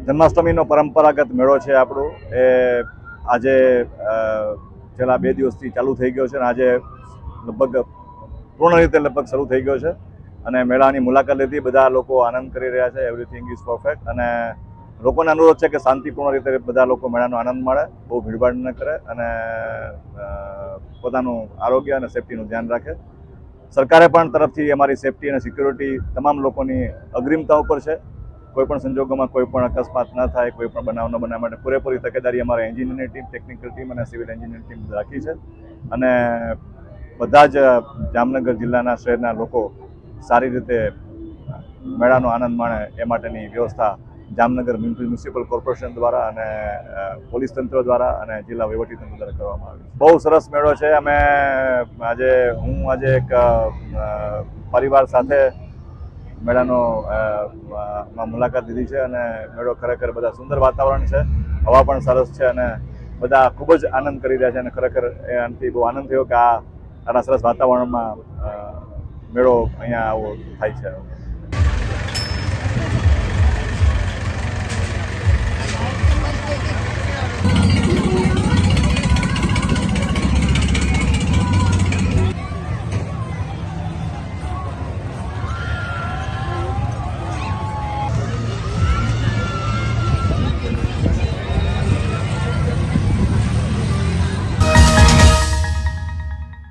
જન્માષ્ટમીનો પરંપરાગત મેળો છે આપણો એ આજે છેલ્લા 2 દિવસથી ચાલુ થઈ ગયો છે અને આજે લગભગ પૂર્ણ રીતે શરૂ થઈ ગયો છે અને મેળાની મુલાકાત લીધી બધા લોકો આનંદ કરી રહ્યા છે. એવરીથિંગ ઇઝ પરફેક્ટ અને લોકોને અનુરોધ છે કે શાંતિપૂર્ણ રીતે બધા લોકો મેળાનો આનંદ માણે, બહુ ભીડભાડ ન કરે અને પોતાનું આરોગ્ય અને સેફટીનું ધ્યાન રાખે. સરકારે પણ તરફથી અમારી સેફટી અને સિક્યોરિટી તમામ લોકોની અગ્રિમતા ઉપર છે. કોઈપણ સંજોગોમાં કોઈ પણ અકસ્માત ન થાય, કોઈ પણ બનાવ ન બનવા માટે પૂરેપૂરી તકેદારી અમારા એન્જિનિયરની ટીમ, ટેકનિકલ ટીમ અને સિવિલ એન્જિનિયરની ટીમ રાખી છે અને બધા જ જામનગર જિલ્લાના શહેરના લોકો સારી રીતે મેળાનો આનંદ માણે એ માટેની વ્યવસ્થા જામનગર મ્યુનિસિપલ કોર્પોરેશન દ્વારા અને પોલીસ તંત્ર દ્વારા અને જિલ્લા વહીવટીતંત્ર દ્વારા કરવામાં આવી છે. બહુ સરસ મેળો છે. હું આજે એક પરિવાર સાથે મેળાનો મુલાકાત લીધી છે અને મેળો ખરેખર બધા સુંદર વાતાવરણ છે, હવા પણ સરસ છે અને બધા ખૂબ જ આનંદ કરી રહ્યા છે અને ખરેખર એનાથી બહુ આનંદ થયો કે આટલા સરસ વાતાવરણમાં મેળો અહીંયા આવો થાય છે.